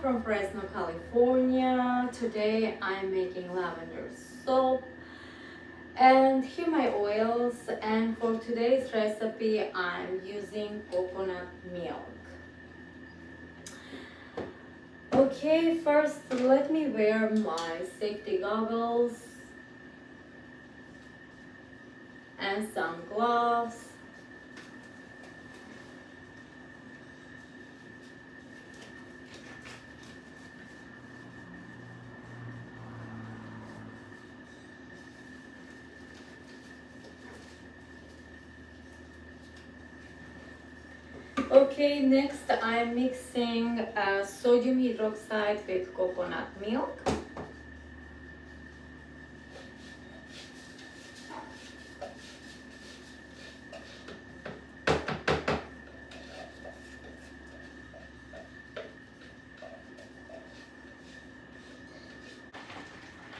from Fresno, California. Today I'm making lavender soap and here my oils, and for today's recipe I'm using coconut milk. Okay, first let me wear my safety goggles and some gloves. Okay, next I'm mixing sodium hydroxide with coconut milk.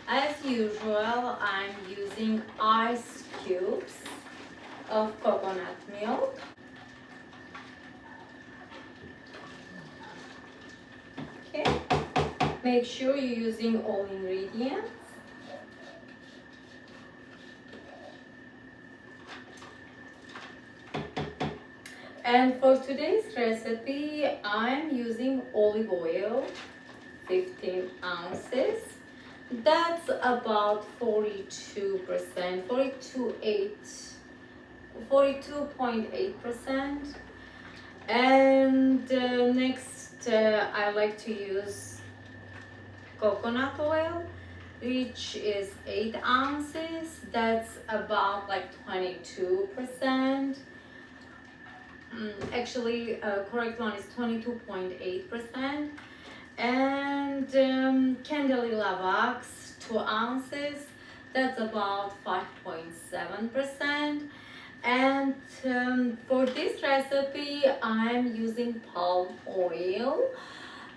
As usual, I'm using ice cubes of coconut milk. Okay, make sure you're using all ingredients. And for today's recipe, I'm using olive oil, 15 ounces. That's about 42%, 42.8%. And next, I like to use coconut oil, which is 8 ounces. That's about like 22%. Actually, correct one is 22.8%. And Candelilla wax, 2 ounces. That's about 5.7%. And for this recipe, I'm using palm oil.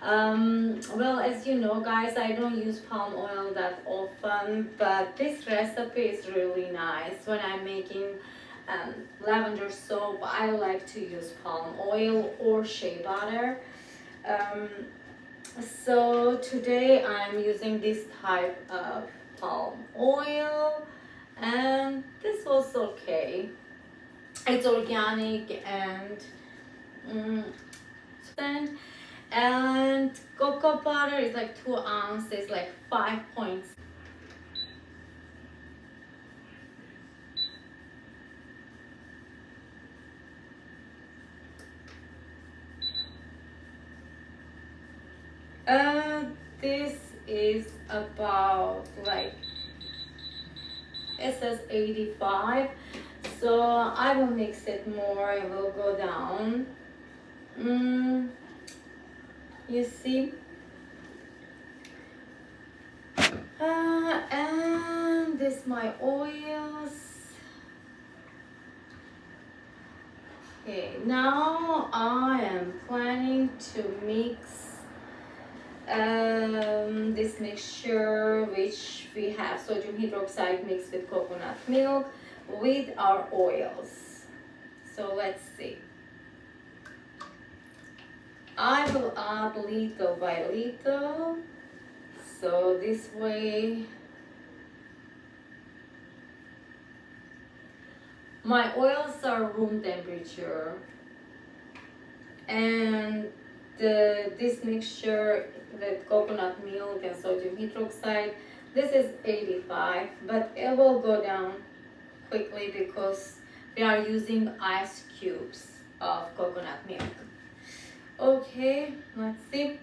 Well, as you know, guys, I don't use palm oil that often, but this recipe is really nice. When I'm making lavender soap, I like to use palm oil or shea butter. So today I'm using this type of palm oil, and this was okay. It's organic and and cocoa butter is like 2 ounces, like 5 points. This is about like, it says 85, so I will mix it more. It will go down. You see, and this my oils. Okay, now I am planning to mix this mixture, which we have sodium hydroxide mixed with coconut milk, with our oils. So let's see. I will add little by little, so this way my oils are room temperature, and this mixture with coconut milk and sodium hydroxide, this is 85, but it will go down quickly because we are using ice cubes of coconut milk. Okay, let's see.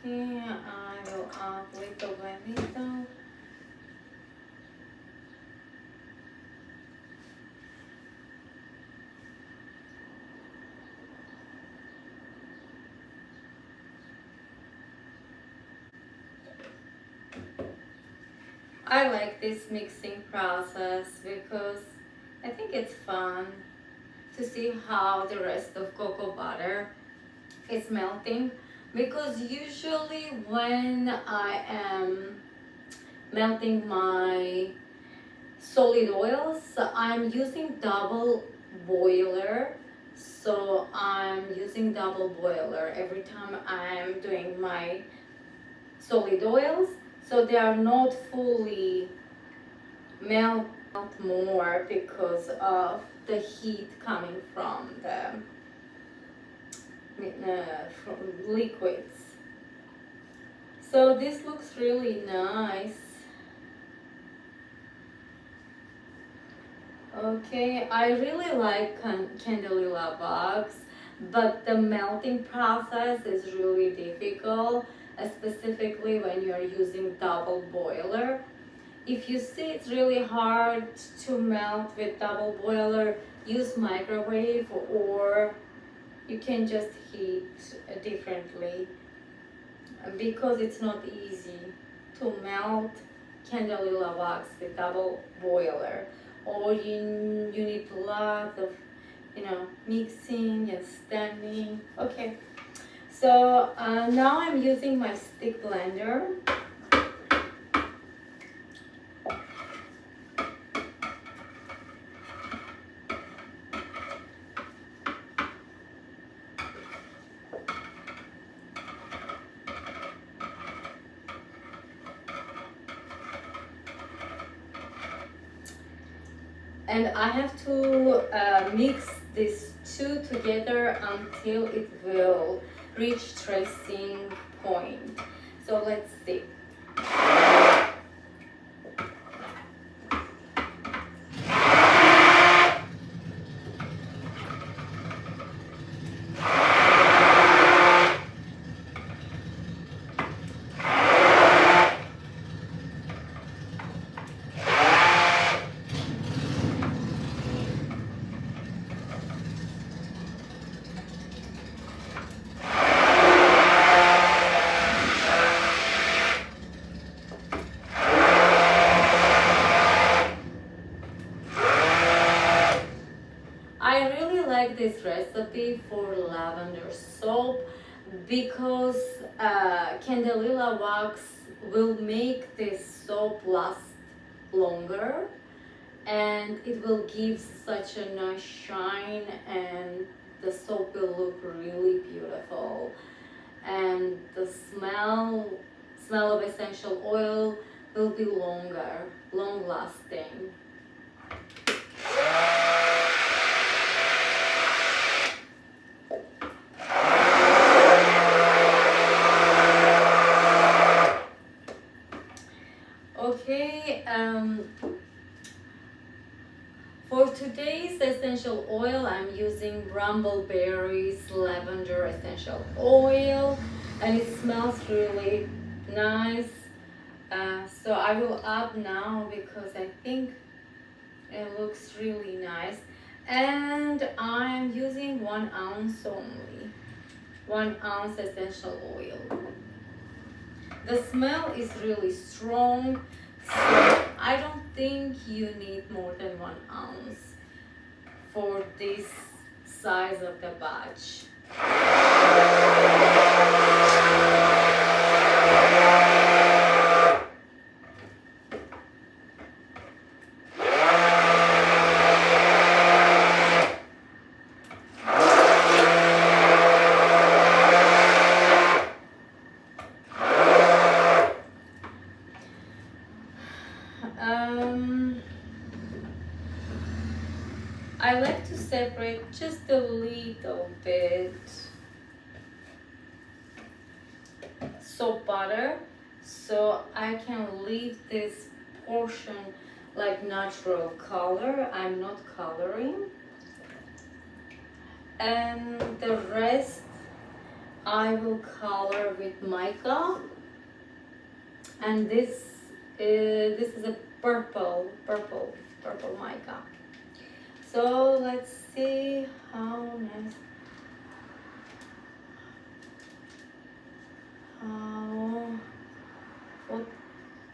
Okay, I will add little by little. I like this mixing process because I think it's fun to see how the rest of cocoa butter is melting, because usually when I am melting my solid oils, I'm using double boiler. So I'm using double boiler every time I'm doing my solid oils, so they are not fully melt more because of the heat coming from the from liquids. So this looks really nice. Okay, I really like Candelilla wax, but the melting process is really difficult, specifically when you're using double boiler. If you see it's really hard to melt with double boiler, use microwave, or you can just heat differently, because it's not easy to melt Candelilla wax with double boiler. Or you need a lot of, mixing and standing. Okay, so now I'm using my stick blender. And I have to mix these two together until it will reach tracing point. So let's see. I really like this recipe for lavender soap because Candelilla wax will make this soap last longer, and it will give such a nice shine, and the soap will look really beautiful, and the smell of essential oil will be long lasting. Okay, for today's essential oil, I'm using Brambleberries Lavender Essential Oil, and it smells really nice. So I will add now because I think it looks really nice. And I'm using 1 ounce only, 1 ounce essential oil. The smell is really strong, so I don't think you need more than 1 ounce for this size of the batch. I like to separate just a little bit soap butter so I can leave this portion like natural color. I'm not coloring, and the rest I will color with mica, and this is a purple mica. So let's see how nice, what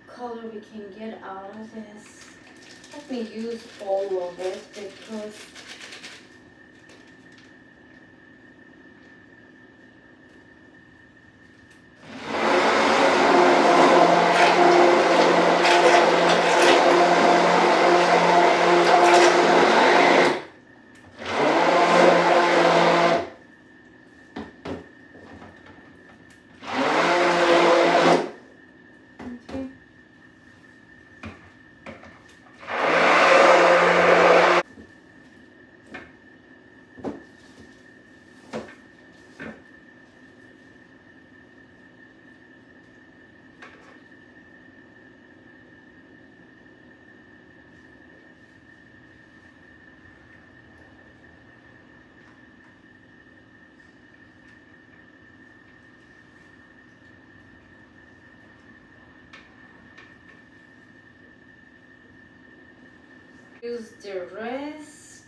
color we can get out of this. Let me use all of it because Use the rest.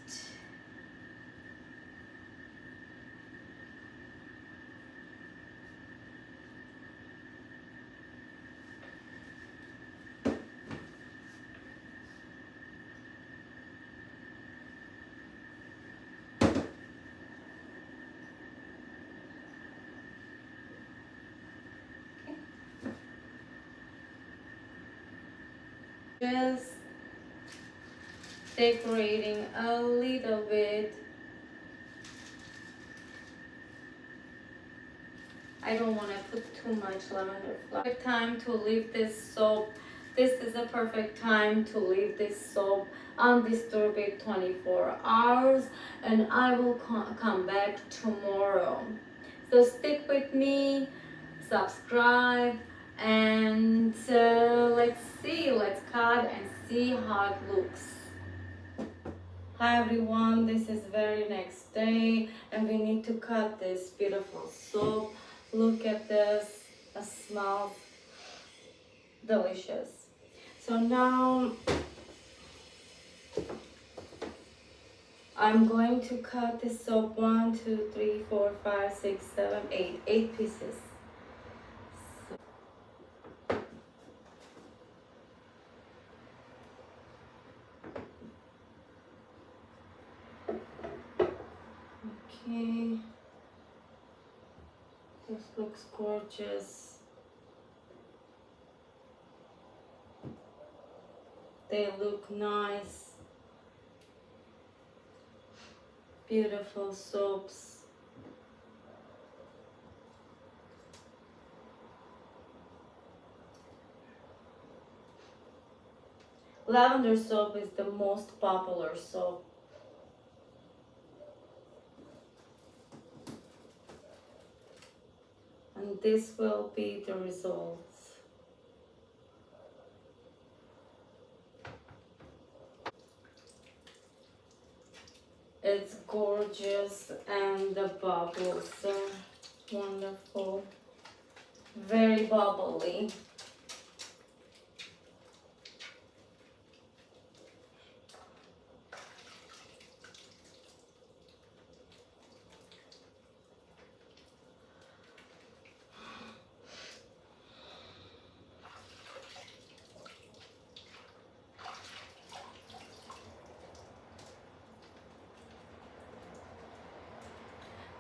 Just decorating a little bit. I don't want to put too much lavender flower. Time to leave this soap. This is a perfect time to leave this soap undisturbed 24 hours, and I will come back tomorrow. So stick with me, subscribe, and let's cut and see how it looks. Hi everyone, this is very next day and we need to cut this beautiful soap. Look at this, it smells delicious. So now I'm going to cut this soap 1, 2, 3, 4, 5, 6, 7, 8, 8 pieces. Okay, this looks gorgeous. They look nice. Beautiful soaps. Lavender soap is the most popular soap. And this will be the results. It's gorgeous and the bubbles are wonderful. Very bubbly.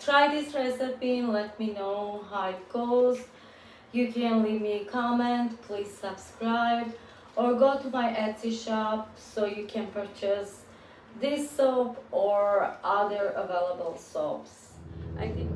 Try this recipe and let me know how it goes. You can leave me a comment, please subscribe, or go to my Etsy shop so you can purchase this soap or other available soaps. I think